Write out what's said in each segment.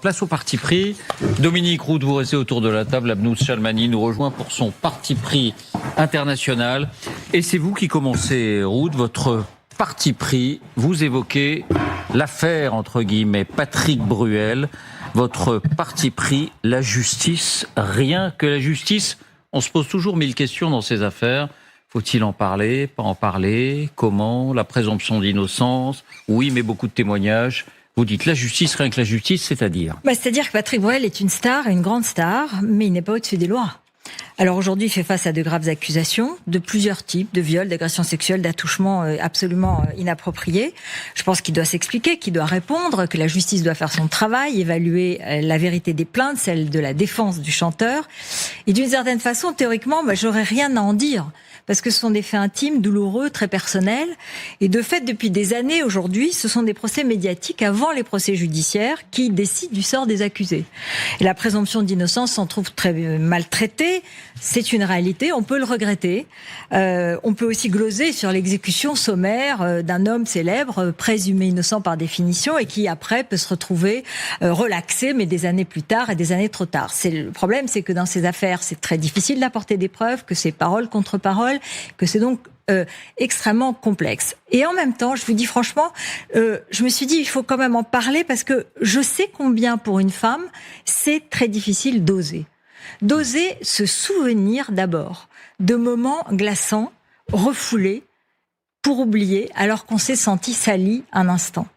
place au parti pris. Dominique Roux, vous restez autour de la table. Abnous Chalmani nous rejoint pour son parti pris international. Et c'est vous qui commencez, Roux, votre parti pris. Vous évoquez l'affaire, entre guillemets, Patrick Bruel. Votre parti pris, la justice, rien que la justice. On se pose toujours 1000 questions dans ces affaires. Faut-il en parler, pas en parler? Comment? La présomption d'innocence? Oui, mais beaucoup de témoignages. Vous dites la justice, rien que la justice, c'est-à-dire? C'est-à-dire que Patrick Bruel est une star, une grande star, mais il n'est pas au-dessus des lois. Alors aujourd'hui, il fait face à de graves accusations de plusieurs types, de viols, d'agressions sexuelles, d'attouchements absolument inappropriés. Je pense qu'il doit s'expliquer, qu'il doit répondre, que la justice doit faire son travail, évaluer la vérité des plaintes, celle de la défense du chanteur. Et d'une certaine façon, théoriquement, j'aurais rien à en dire. Parce que ce sont des faits intimes, douloureux, très personnels. Et de fait, depuis des années aujourd'hui, ce sont des procès médiatiques avant les procès judiciaires qui décident du sort des accusés. Et la présomption d'innocence s'en trouve très maltraitée. C'est une réalité, on peut le regretter. On peut aussi gloser sur l'exécution sommaire d'un homme célèbre, présumé innocent par définition, et qui après peut se retrouver relaxé, mais des années plus tard et des années trop tard. Le problème, c'est que dans ces affaires, c'est très difficile d'apporter des preuves, que c'est parole contre parole, que c'est donc extrêmement complexe. Et en même temps, je vous dis franchement, je me suis dit, il faut quand même en parler parce que je sais combien pour une femme, c'est très difficile d'oser. D'oser se souvenir d'abord de moments glaçants, refoulés, pour oublier, alors qu'on s'est senti sali un instant.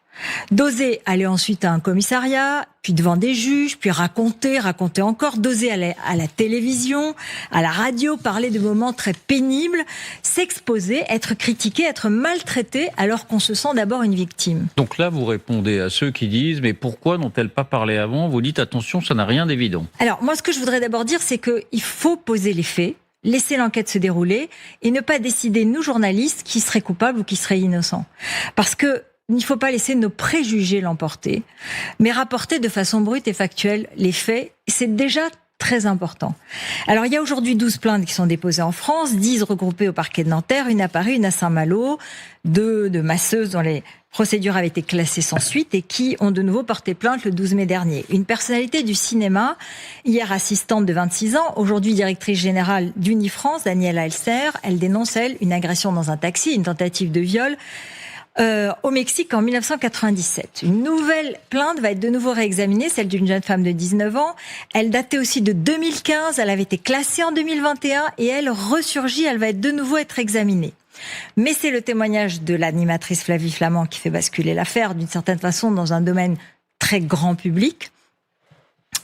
D'oser aller ensuite à un commissariat, puis devant des juges, puis raconter encore, d'oser aller à la télévision, à la radio, parler de moments très pénibles, s'exposer, être critiqué, être maltraité, alors qu'on se sent d'abord une victime. Donc là, vous répondez à ceux qui disent « mais pourquoi n'ont-elles pas parlé avant ?» Vous dites « attention, ça n'a rien d'évident ». Alors moi, ce que je voudrais d'abord dire, c'est qu'il faut poser les faits, laisser l'enquête se dérouler, et ne pas décider, nous journalistes, qui serait coupable ou qui serait innocent. Parce que il ne faut pas laisser nos préjugés l'emporter, mais rapporter de façon brute et factuelle les faits, c'est déjà très important. Alors, il y a aujourd'hui 12 plaintes qui sont déposées en France, 10 regroupées au parquet de Nanterre, une à Paris, une à Saint-Malo, 2 de masseuses dont les procédures avaient été classées sans suite et qui ont de nouveau porté plainte le 12 mai dernier. Une personnalité du cinéma, hier assistante de 26 ans, aujourd'hui directrice générale d'Unifrance, Daniela Elser, elle dénonce, elle, une agression dans un taxi, une tentative de viol, au Mexique en 1997. Une nouvelle plainte va être de nouveau réexaminée, celle d'une jeune femme de 19 ans. Elle datait aussi de 2015, elle avait été classée en 2021 et elle ressurgit, elle va de nouveau être examinée. Mais c'est le témoignage de l'animatrice Flavie Flament qui fait basculer l'affaire d'une certaine façon dans un domaine très grand public.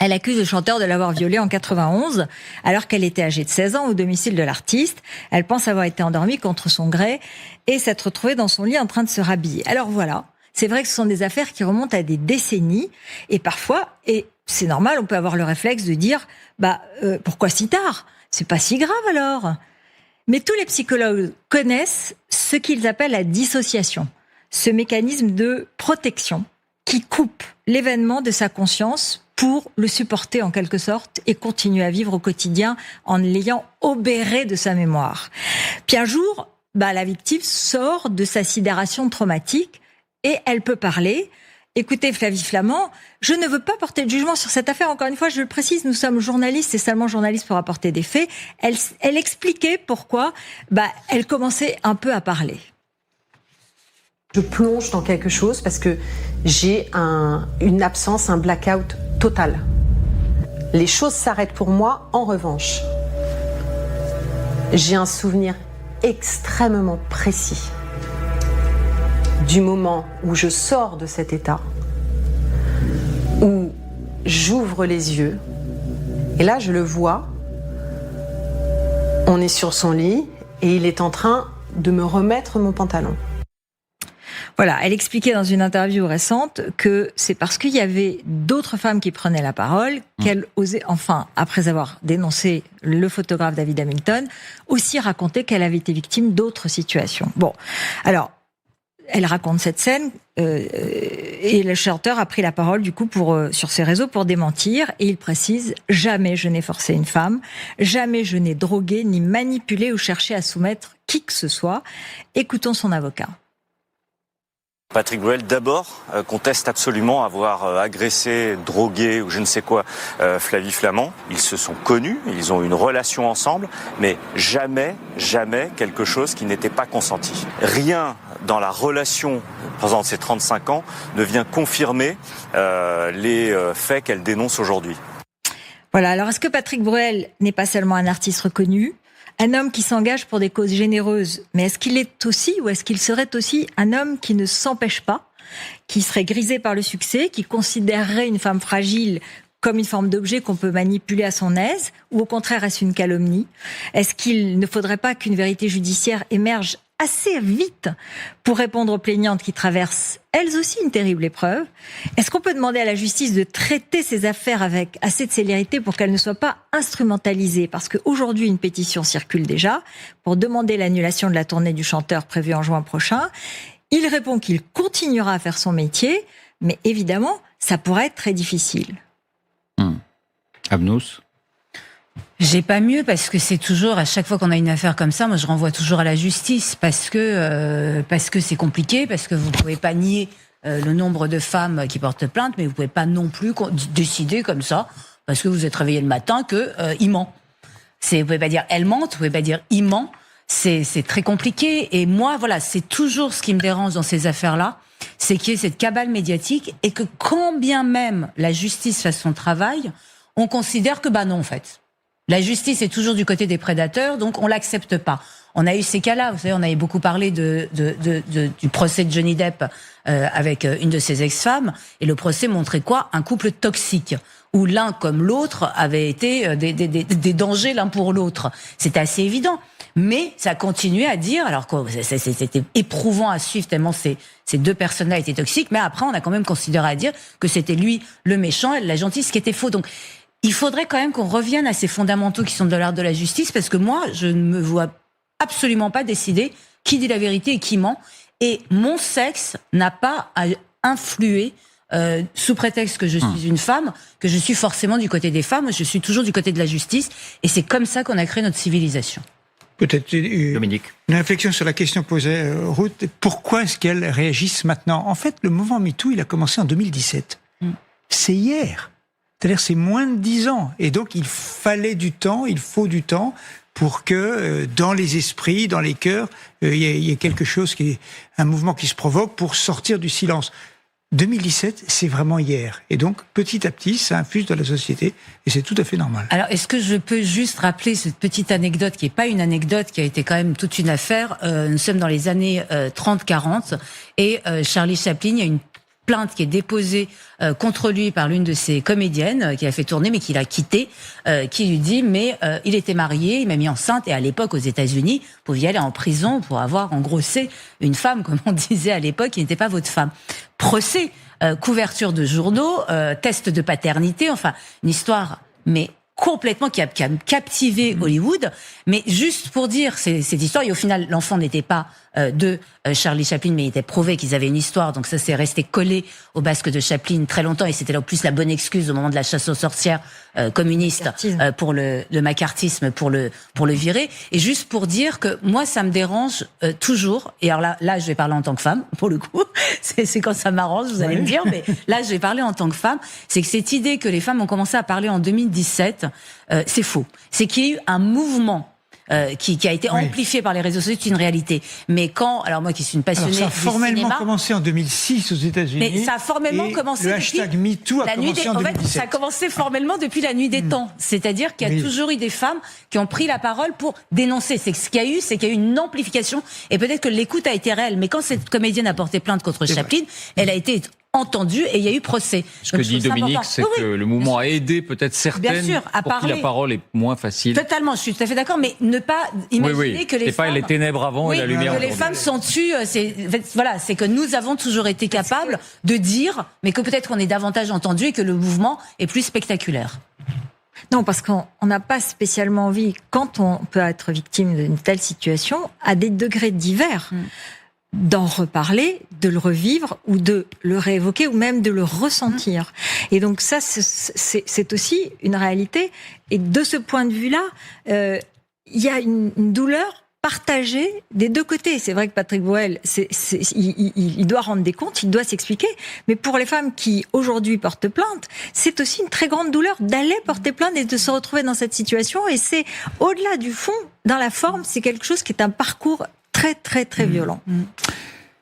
Elle accuse le chanteur de l'avoir violée en 91, alors qu'elle était âgée de 16 ans au domicile de l'artiste. Elle pense avoir été endormie contre son gré et s'être retrouvée dans son lit en train de se rhabiller. Alors voilà, c'est vrai que ce sont des affaires qui remontent à des décennies et parfois, et c'est normal, on peut avoir le réflexe de dire pourquoi si tard? C'est pas si grave alors. Mais tous les psychologues connaissent ce qu'ils appellent la dissociation, ce mécanisme de protection qui coupe l'événement de sa conscience pour le supporter en quelque sorte et continuer à vivre au quotidien en l'ayant obéré de sa mémoire. Puis un jour, la victime sort de sa sidération traumatique et elle peut parler. Écoutez, Flavie Flament, je ne veux pas porter de jugement sur cette affaire. Encore une fois, je le précise, nous sommes journalistes et seulement journalistes pour apporter des faits. Elle expliquait pourquoi elle commençait un peu à parler. Je plonge dans quelque chose parce que j'ai une absence, un blackout total. Les choses s'arrêtent pour moi. En revanche, j'ai un souvenir extrêmement précis du moment où je sors de cet état, où j'ouvre les yeux, et là je le vois, on est sur son lit et il est en train de me remettre mon pantalon. Voilà, elle expliquait dans une interview récente que c'est parce qu'il y avait d'autres femmes qui prenaient la parole qu'elle osait, enfin, après avoir dénoncé le photographe David Hamilton, aussi raconter qu'elle avait été victime d'autres situations. Bon, alors, elle raconte cette scène et le chanteur a pris la parole du coup sur ses réseaux pour démentir et il précise « Jamais je n'ai forcé une femme, jamais je n'ai drogué ni manipulé ou cherché à soumettre qui que ce soit ». Écoutons son avocat. Patrick Bruel, d'abord, conteste absolument avoir agressé, drogué ou je ne sais quoi Flavie Flament. Ils se sont connus, ils ont une relation ensemble, mais jamais quelque chose qui n'était pas consenti. Rien dans la relation pendant ces 35 ans ne vient confirmer les faits qu'elle dénonce aujourd'hui. Voilà, alors est-ce que Patrick Bruel n'est pas seulement un artiste reconnu, un homme qui s'engage pour des causes généreuses, mais est-ce qu'il est aussi, ou est-ce qu'il serait aussi un homme qui ne s'empêche pas, qui serait grisé par le succès, qui considérerait une femme fragile comme une forme d'objet qu'on peut manipuler à son aise, ou au contraire est-ce une calomnie ? Est-ce qu'il ne faudrait pas qu'une vérité judiciaire émerge assez vite pour répondre aux plaignantes qui traversent elles aussi une terrible épreuve? Est-ce qu'on peut demander à la justice de traiter ces affaires avec assez de célérité pour qu'elles ne soient pas instrumentalisées? Parce qu'aujourd'hui, une pétition circule déjà pour demander l'annulation de la tournée du chanteur prévue en juin prochain. Il répond qu'il continuera à faire son métier, mais évidemment, ça pourrait être très difficile. Abnous ? J'ai pas mieux parce que c'est toujours, à chaque fois qu'on a une affaire comme ça, moi je renvoie toujours à la justice parce que c'est compliqué, parce que vous pouvez pas nier le nombre de femmes qui portent plainte, mais vous pouvez pas non plus décider comme ça parce que vous êtes réveillé le matin que il ment. Vous pouvez pas dire elle ment, vous pouvez pas dire il ment. C'est très compliqué. Et moi, voilà, c'est toujours ce qui me dérange dans ces affaires-là, c'est qu'il y ait cette cabale médiatique et que quand bien même la justice fasse son travail, on considère que non en fait. La justice est toujours du côté des prédateurs, donc on l'accepte pas. On a eu ces cas-là, vous savez, on avait beaucoup parlé du procès de Johnny Depp avec une de ses ex-femmes, et le procès montrait quoi ? Un couple toxique, où l'un comme l'autre avait été des dangers l'un pour l'autre. C'était assez évident. Mais ça continuait à dire, alors que c'était éprouvant à suivre tellement ces deux personnes-là étaient toxiques, mais après on a quand même considéré à dire que c'était lui le méchant, elle la gentille, ce qui était faux. Donc il faudrait quand même qu'on revienne à ces fondamentaux qui sont de l'ordre de la justice, parce que moi, je ne me vois absolument pas décider qui dit la vérité et qui ment. Et mon sexe n'a pas à influer, sous prétexte que je suis une femme, que je suis forcément du côté des femmes. Je suis toujours du côté de la justice. Et c'est comme ça qu'on a créé notre civilisation. Peut-être Dominique. Une réflexion sur la question posée, Ruth. Pourquoi est-ce qu'elles réagissent maintenant ? En fait, le mouvement MeToo, il a commencé en 2017. C'est hier. C'est-à-dire, c'est moins de 10 ans. Et donc, il faut du temps pour que, dans les esprits, dans les cœurs, il y ait quelque chose un mouvement qui se provoque pour sortir du silence. 2017, c'est vraiment hier. Et donc, petit à petit, ça infuse dans la société. Et c'est tout à fait normal. Alors, est-ce que je peux juste rappeler cette petite anecdote, qui n'est pas une anecdote, qui a été quand même toute une affaire. Nous sommes dans les années 30-40. Et Charlie Chaplin, il y a une plainte qui est déposée contre lui par l'une de ses comédiennes qui a fait tourner mais qu'il a quitté, qui lui dit il était marié, il m'a mis enceinte, et à l'époque aux États-Unis, vous pouviez aller en prison pour avoir engrossé une femme, comme on disait à l'époque, qui n'était pas votre femme. Procès, couverture de journaux, test de paternité, enfin une histoire mais complètement qui a captivé Hollywood. Mais juste pour dire cette histoire, et au final l'enfant n'était pas de Charlie Chaplin, mais il était prouvé qu'ils avaient une histoire, donc ça s'est resté collé au basque de Chaplin très longtemps, et c'était en plus la bonne excuse au moment de la chasse aux sorcières communiste pour le macartisme, pour le virer. Et juste pour dire que moi ça me dérange toujours, et alors là je vais parler en tant que femme, pour le coup, c'est quand ça m'arrange, vous allez me dire, mais là je vais parler en tant que femme, c'est que cette idée que les femmes ont commencé à parler en 2017, c'est faux. C'est qu'il y a eu un mouvement qui a été amplifié par les réseaux sociaux, c'est une réalité. Mais alors moi qui suis une passionnée du cinéma... Ça a formellement commencé en 2006 aux États-Unis. Mais ça a formellement commencé le hashtag MeToo a commencé en 2017. En fait, ça a commencé formellement depuis la nuit des temps. C'est-à-dire qu'il y a toujours eu des femmes qui ont pris la parole pour dénoncer. C'est ce qu'il y a eu, c'est qu'il y a eu une amplification, et peut-être que l'écoute a été réelle. Mais quand cette comédienne a porté plainte contre Chaplin, elle a été entendue et il y a eu procès. Ce que dit Dominique, c'est que le mouvement a aidé peut-être certaines pour qui la parole est moins facile. Totalement, je suis tout à fait d'accord, mais ne pas imaginer que les femmes... C'est pas les ténèbres avant et la lumière que les femmes sont tues, c'est que nous avons toujours été capables de dire, mais que peut-être on est davantage entendu et que le mouvement est plus spectaculaire. Non, parce qu'on n'a pas spécialement envie, quand on peut être victime d'une telle situation, à des degrés divers, d'en reparler, de le revivre ou de le réévoquer ou même de le ressentir. Et donc ça, c'est aussi une réalité. Et de ce point de vue-là, il y a une douleur partagé des deux côtés. C'est vrai que Patrick Bruel, il doit rendre des comptes, il doit s'expliquer. Mais pour les femmes qui, aujourd'hui, portent plainte, c'est aussi une très grande douleur d'aller porter plainte et de se retrouver dans cette situation. Et c'est, au-delà du fond, dans la forme, c'est quelque chose qui est un parcours très, très, très violent.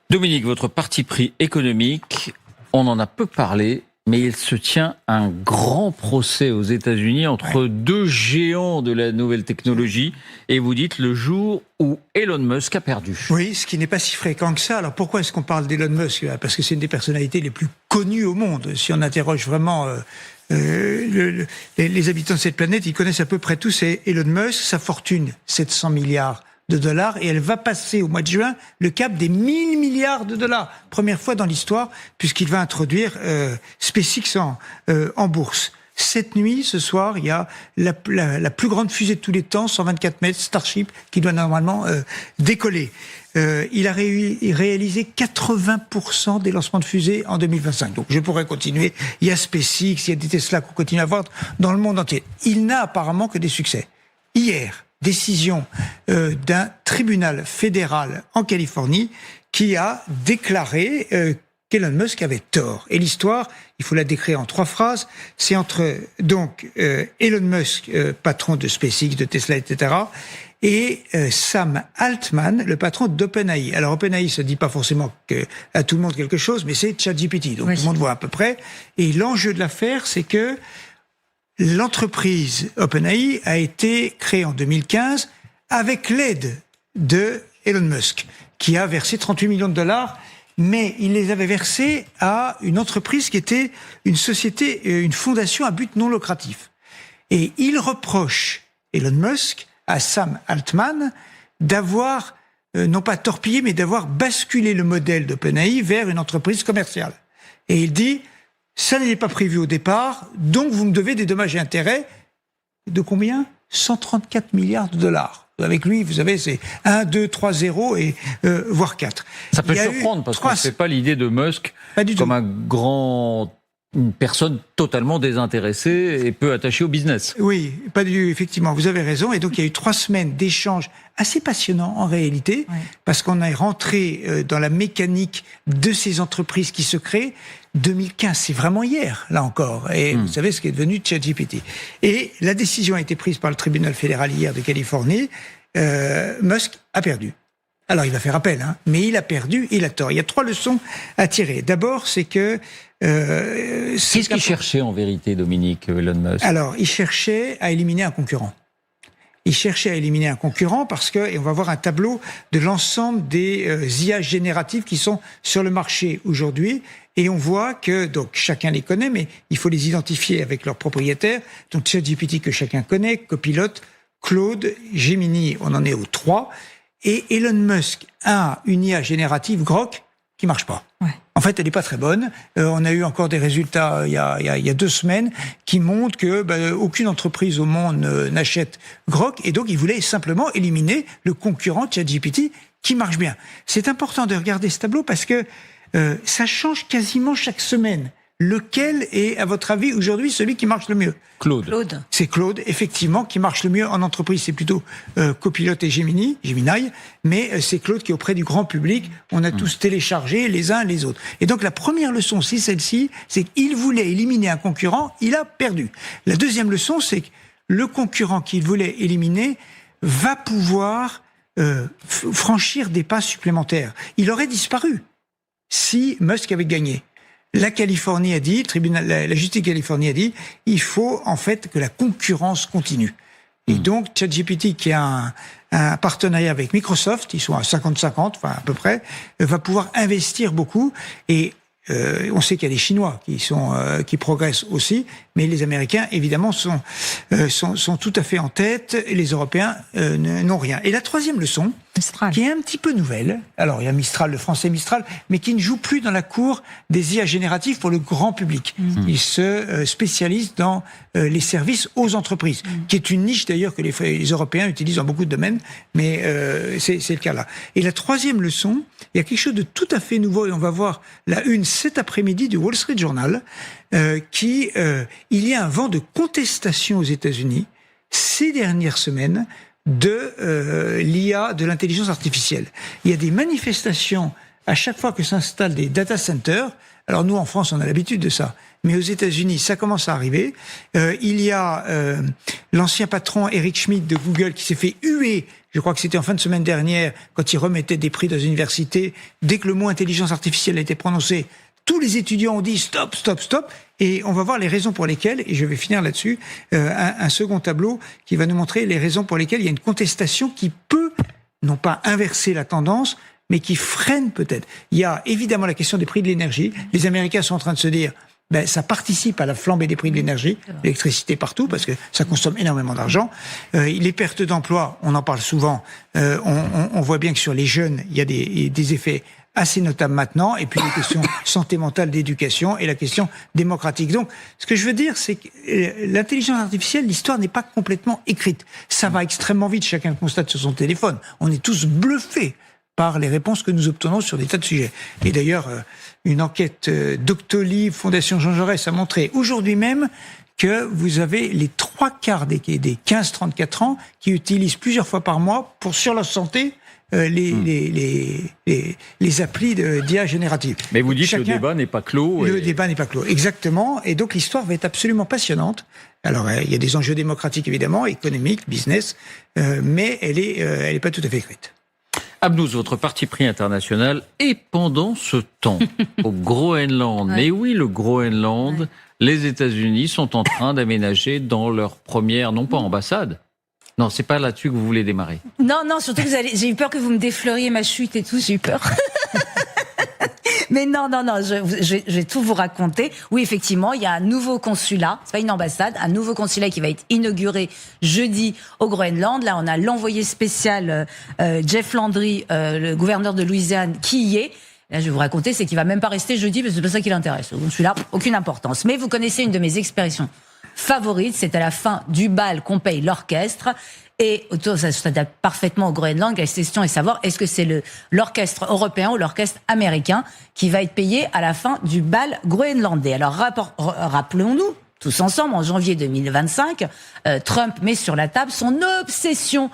Dominique, votre parti pris économique, on en a peu parlé, mais il se tient un grand procès aux États-Unis entre deux géants de la nouvelle technologie. Et vous dites le jour où Elon Musk a perdu. Oui, ce qui n'est pas si fréquent que ça. Alors pourquoi est-ce qu'on parle d'Elon Musk ? Parce que c'est une des personnalités les plus connues au monde. Si on interroge vraiment les habitants de cette planète, ils connaissent à peu près tous Elon Musk, sa fortune, 700 milliards de dollars, et elle va passer au mois de juin le cap des 1000 milliards de dollars. Première fois dans l'histoire, puisqu'il va introduire SpaceX en bourse. Cette nuit, ce soir, il y a la plus grande fusée de tous les temps, 124 mètres, Starship, qui doit normalement décoller. Il a réalisé 80% des lancements de fusées en 2025. Donc je pourrais continuer. Il y a SpaceX, il y a des Tesla qu'on continue à voir dans le monde entier. Il n'a apparemment que des succès. Hier, décision d'un tribunal fédéral en Californie qui a déclaré qu'Elon Musk avait tort. Et l'histoire, il faut la décrire en 3 phrases, c'est entre donc Elon Musk, patron de SpaceX, de Tesla, etc., et Sam Altman, le patron d'OpenAI. Alors OpenAI, ça ne dit pas forcément à tout le monde quelque chose, mais c'est ChatGPT, donc tout le monde voit à peu près. Et l'enjeu de l'affaire, c'est que l'entreprise OpenAI a été créée en 2015 avec l'aide de Elon Musk, qui a versé 38 millions de dollars, mais il les avait versés à une entreprise qui était une société, une fondation à but non lucratif. Et il reproche Elon Musk à Sam Altman d'avoir, non pas torpillé, mais d'avoir basculé le modèle d'OpenAI vers une entreprise commerciale. Et il dit, ça n'est pas prévu au départ, donc vous me devez des dommages et intérêts de combien ? 134 milliards de dollars. Avec lui, vous savez, c'est 1, 2, 3, 0 et voire 4. Ça peut surprendre parce qu'on ne fait pas l'idée de Musk comme une personne totalement désintéressée et peu attachée au business. Oui, effectivement, vous avez raison. Et donc, il y a eu 3 semaines d'échanges assez passionnants en réalité, parce qu'on est rentré dans la mécanique de ces entreprises qui se créent. 2015, c'est vraiment hier, là encore. Et vous savez ce qui est devenu ChatGPT. Et la décision a été prise par le tribunal fédéral hier de Californie. Musk a perdu. Alors, il va faire appel, mais il a perdu, il a tort. Il y a 3 leçons à tirer. D'abord, c'est que... Qu'est-ce qu'il cherchait en vérité, Dominique, Elon Musk ? Alors, il cherchait à éliminer un concurrent. Il cherchait à éliminer un concurrent parce que, et on va voir un tableau de l'ensemble des IA génératives qui sont sur le marché aujourd'hui. Et on voit que, donc, chacun les connaît, mais il faut les identifier avec leurs propriétaires. Donc, ChatGPT que chacun connaît, Copilot, Claude, Gemini, on en est aux 3. Et Elon Musk a une IA générative, Grok, qui marche pas. En fait, elle n'est pas très bonne. On a eu encore des résultats il y a 2 semaines qui montrent que aucune entreprise au monde n'achète Grok, et donc il voulait simplement éliminer le concurrent ChatGPT qui marche bien. C'est important de regarder ce tableau parce que ça change quasiment chaque semaine. Lequel est, à votre avis, aujourd'hui, celui qui marche le mieux ? Claude. C'est Claude, effectivement, qui marche le mieux en entreprise. C'est plutôt Copilot et Gemini, mais c'est Claude qui est auprès du grand public. On a tous téléchargé les uns les autres. Et donc la première leçon, c'est celle-ci, c'est qu'il voulait éliminer un concurrent, il a perdu. La deuxième leçon, c'est que le concurrent qu'il voulait éliminer va pouvoir franchir des pas supplémentaires. Il aurait disparu si Musk avait gagné. La Californie a dit, la justice Californie a dit, il faut en fait que la concurrence continue. Et donc ChatGPT, qui a un partenariat avec Microsoft, ils sont à 50-50, enfin à peu près, va pouvoir investir beaucoup. Et on sait qu'il y a des Chinois qui progressent aussi, mais les Américains évidemment sont tout à fait en tête, et les Européens n'ont rien. Et la troisième leçon, Mistral, qui est un petit peu nouvelle. Alors, il y a Mistral, le français Mistral, mais qui ne joue plus dans la cour des IA génératives pour le grand public. Il se spécialise dans les services aux entreprises, qui est une niche d'ailleurs que les Européens utilisent dans beaucoup de domaines, mais c'est le cas là. Et la troisième leçon, il y a quelque chose de tout à fait nouveau, et on va voir la une cet après-midi du Wall Street Journal, il y a un vent de contestation aux États-Unis ces dernières semaines de l'IA, de l'intelligence artificielle. Il y a des manifestations à chaque fois que s'installent des data centers. Alors nous, en France, on a l'habitude de ça. Mais aux États-Unis, ça commence à arriver. Il y a l'ancien patron Eric Schmidt de Google qui s'est fait huer, je crois que c'était en fin de semaine dernière, quand il remettait des prix dans une université. Dès que le mot intelligence artificielle a été prononcé, tous les étudiants ont dit stop, stop, stop. Et on va voir les raisons pour lesquelles, et je vais finir là-dessus, un second tableau qui va nous montrer les raisons pour lesquelles il y a une contestation qui peut, non pas inverser la tendance, mais qui freine peut-être. Il y a évidemment la question des prix de l'énergie. Les Américains sont en train de se dire, ça participe à la flambée des prix de l'énergie, l'électricité partout, parce que ça consomme énormément d'argent. Les pertes d'emplois, on en parle souvent. On voit bien que sur les jeunes, il y a des effets assez notables maintenant. Et puis les questions santé mentale, d'éducation et la question démocratique. Donc, ce que je veux dire, c'est que l'intelligence artificielle, l'histoire n'est pas complètement écrite. Ça va extrêmement vite. Chacun constate sur son téléphone. On est tous bluffés par les réponses que nous obtenons sur des tas de sujets. Et d'ailleurs, une enquête Doctolib, Fondation Jean Jaurès a montré aujourd'hui même que vous avez les 3/4 des 15-34 ans qui utilisent plusieurs fois par mois sur leur santé les applis d'IA générative. Mais vous dites que le débat n'est pas clos. Le débat n'est pas clos, exactement. Et donc l'histoire va être absolument passionnante. Alors il y a des enjeux démocratiques évidemment, économiques, business, mais elle est pas tout à fait écrite. Abnouz, votre parti pris international, et pendant ce temps, au Groenland, mais oui, le Groenland, les États-Unis sont en train d'aménager dans leur première, non pas ambassade. Non, c'est pas là-dessus que vous voulez démarrer. Non, surtout que j'ai eu peur que vous me défleuriez ma chute et tout, j'ai eu peur. Mais non, je vais tout vous raconter. Oui, effectivement, il y a un nouveau consulat, c'est pas une ambassade, un nouveau consulat qui va être inauguré jeudi au Groenland. Là, on a l'envoyé spécial Jeff Landry, le gouverneur de Louisiane, qui y est. Là, je vais vous raconter, c'est qu'il va même pas rester jeudi, parce que c'est pas ça qui l'intéresse. Donc, celui-là, aucune importance. Mais vous connaissez une de mes expressions favorites, c'est à la fin du bal qu'on paye l'orchestre. Et autour, ça s'adapte parfaitement au Groenland. La question est de savoir, est-ce que c'est l'orchestre européen ou l'orchestre américain qui va être payé à la fin du bal groenlandais? Alors, rappelons-nous, tous ensemble, en janvier 2025, Trump met sur la table son obsession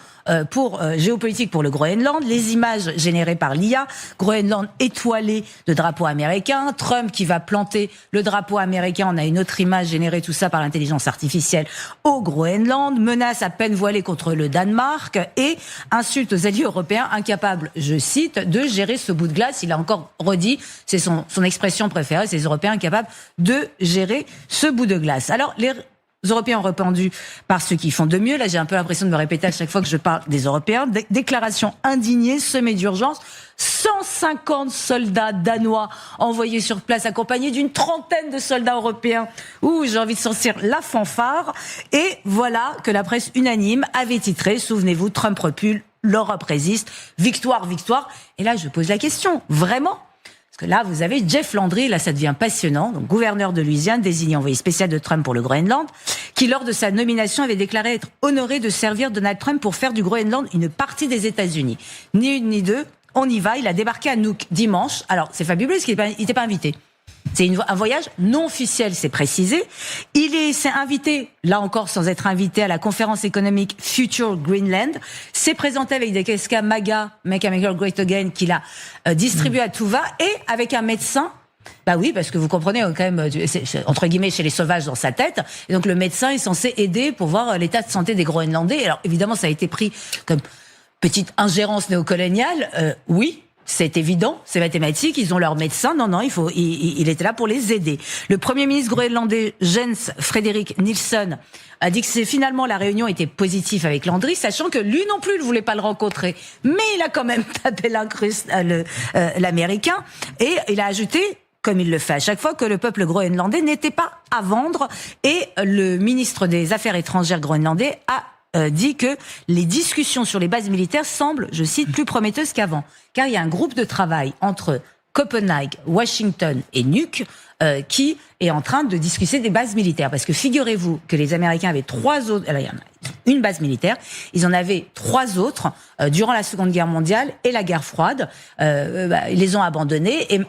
géopolitique pour le Groenland, les images générées par l'IA, Groenland étoilé de drapeau américain, Trump qui va planter le drapeau américain, on a une autre image générée, tout ça par l'intelligence artificielle au Groenland, menace à peine voilée contre le Danemark et insulte aux alliés européens incapables, je cite, de gérer ce bout de glace. Il a encore redit, c'est son expression préférée, c'est les Européens incapables de gérer ce bout de glace. Alors, les Européens ont répondu par ceux qui font de mieux. Là, j'ai un peu l'impression de me répéter à chaque fois que je parle des Européens. Déclaration indignée, semée d'urgence. 150 soldats danois envoyés sur place, accompagnés d'une trentaine de soldats européens. Ouh, j'ai envie de sortir la fanfare. Et voilà que la presse unanime avait titré, souvenez-vous, Trump recule, l'Europe résiste, victoire, victoire. Et là, je pose la question, vraiment ? Parce que là, vous avez Jeff Landry, là ça devient passionnant, donc gouverneur de Louisiane, désigné envoyé spécial de Trump pour le Groenland, qui lors de sa nomination avait déclaré être honoré de servir Donald Trump pour faire du Groenland une partie des États-Unis. Ni une ni deux, on y va, il a débarqué à Nuuk dimanche. Alors c'est fabuleux parce qu'il n'était pas invité. C'est un voyage non officiel, c'est précisé. Il s'est invité, là encore sans être invité, à la conférence économique Future Greenland. S'est présenté avec des casquettes MAGA, Make America Great Again, qu'il a distribué à tout va, et avec un médecin. Bah oui, parce que vous comprenez quand même, c'est, entre guillemets, chez les sauvages dans sa tête. Et donc le médecin est censé aider pour voir l'état de santé des Groenlandais. Alors évidemment, ça a été pris comme petite ingérence néocoloniale. Oui. C'est évident, c'est mathématique, ils ont leur médecin. Non, il était là pour les aider. Le Premier ministre groenlandais Jens Frederik Nilsen a dit que finalement la réunion était positive avec Landry, sachant que lui non plus ne voulait pas le rencontrer. Mais il a quand même tapé l'Américain et il a ajouté, comme il le fait à chaque fois, que le peuple groenlandais n'était pas à vendre. Et le ministre des Affaires étrangères groenlandais a dit que les discussions sur les bases militaires semblent, je cite, plus prometteuses qu'avant. Car il y a un groupe de travail entre Copenhague, Washington et Nuuk qui est en train de discuter des bases militaires. Parce que figurez-vous que les Américains avaient 3 autres... Alors, il y en a une base militaire. Ils en avaient 3 autres durant la Seconde Guerre mondiale et la guerre froide. Ils les ont abandonnés et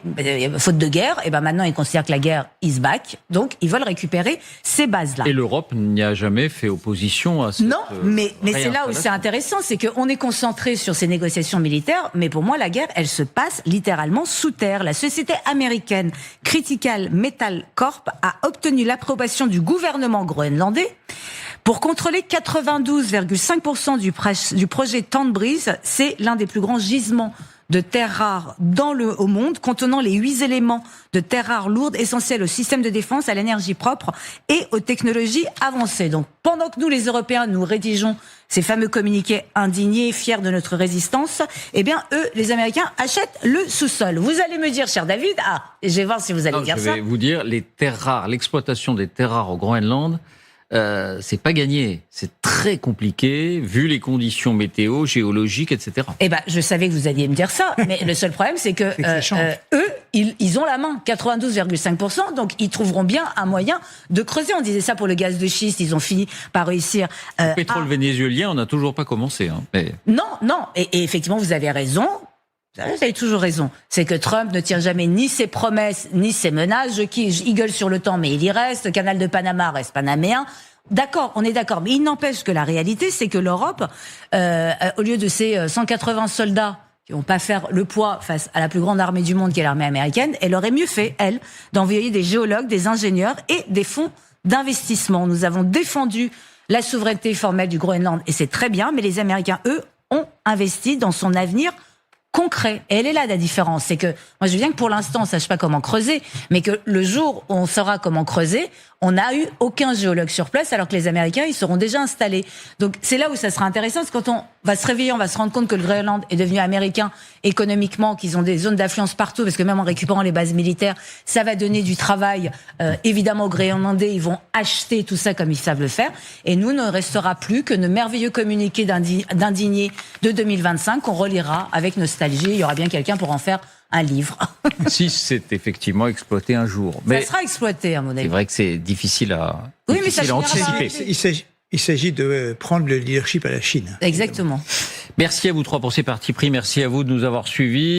faute de guerre. Et maintenant ils considèrent que la guerre is back. Donc ils veulent récupérer ces bases-là. Et l'Europe n'y a jamais fait opposition à cette Non, mais c'est là où c'est réinstallation. intéressant, c'est qu'on est concentré sur ces négociations militaires, mais pour moi la guerre, elle se passe littéralement sous terre. La société américaine Critical Metal Corp a obtenu l'approbation du gouvernement groenlandais pour contrôler 92,5% du projet Tandbris. C'est l'un des plus grands gisements de terres rares au monde, contenant les 8 éléments de terres rares lourdes essentiels au système de défense, à l'énergie propre et aux technologies avancées. Donc, pendant que nous, les Européens, nous rédigeons ces fameux communiqués indignés, fiers de notre résistance, eh bien, eux, les Américains, achètent le sous-sol. Vous allez me dire, cher David, je vais voir si vous allez dire ça. Je vais vous dire, les terres rares, l'exploitation des terres rares au Groenland, c'est pas gagné. C'est très compliqué, vu les conditions météo, géologiques, etc. Je savais que vous alliez me dire ça, mais le seul problème, c'est que eux, ils ont la main, 92,5%, donc ils trouveront bien un moyen de creuser. On disait ça pour le gaz de schiste, ils ont fini par réussir. Le pétrole vénézuélien, on n'a toujours pas commencé. Mais... Non, et effectivement, vous avez raison. Vous avez toujours raison. C'est que Trump ne tient jamais ni ses promesses, ni ses menaces. Il gueule sur le temps, mais il y reste. Le canal de Panama reste panaméen. D'accord, on est d'accord. Mais il n'empêche que la réalité, c'est que l'Europe, au lieu de ses 180 soldats qui vont pas faire le poids face à la plus grande armée du monde, qui est l'armée américaine, elle aurait mieux fait, elle, d'envoyer des géologues, des ingénieurs et des fonds d'investissement. Nous avons défendu la souveraineté formelle du Groenland, et c'est très bien, mais les Américains, eux, ont investi dans son avenir concret. Et elle est là la différence. C'est que, moi je veux bien que pour l'instant on ne sache pas comment creuser, mais que le jour où on saura comment creuser, on n'a eu aucun géologue sur place, alors que les Américains, ils seront déjà installés. Donc c'est là où ça sera intéressant, parce que quand on va se réveiller, on va se rendre compte que le Groenland est devenu américain économiquement, qu'ils ont des zones d'influence partout, parce que même en récupérant les bases militaires, ça va donner du travail, évidemment aux Groenlandais, ils vont acheter tout ça comme ils savent le faire, et nous, ne restera plus que nos merveilleux communiqués d'indignés de 2025 qu'on relira avec nostalgie. Il y aura bien quelqu'un pour en faire un livre. Si c'est effectivement exploité un jour. Mais ça sera exploité, à mon avis. c'est vrai que c'est difficile à, oui, mais ça difficile à finira par anticiper. Il s'agit de prendre le leadership à la Chine. Exactement. Merci à vous trois pour ces partis pris. Merci à vous de nous avoir suivis.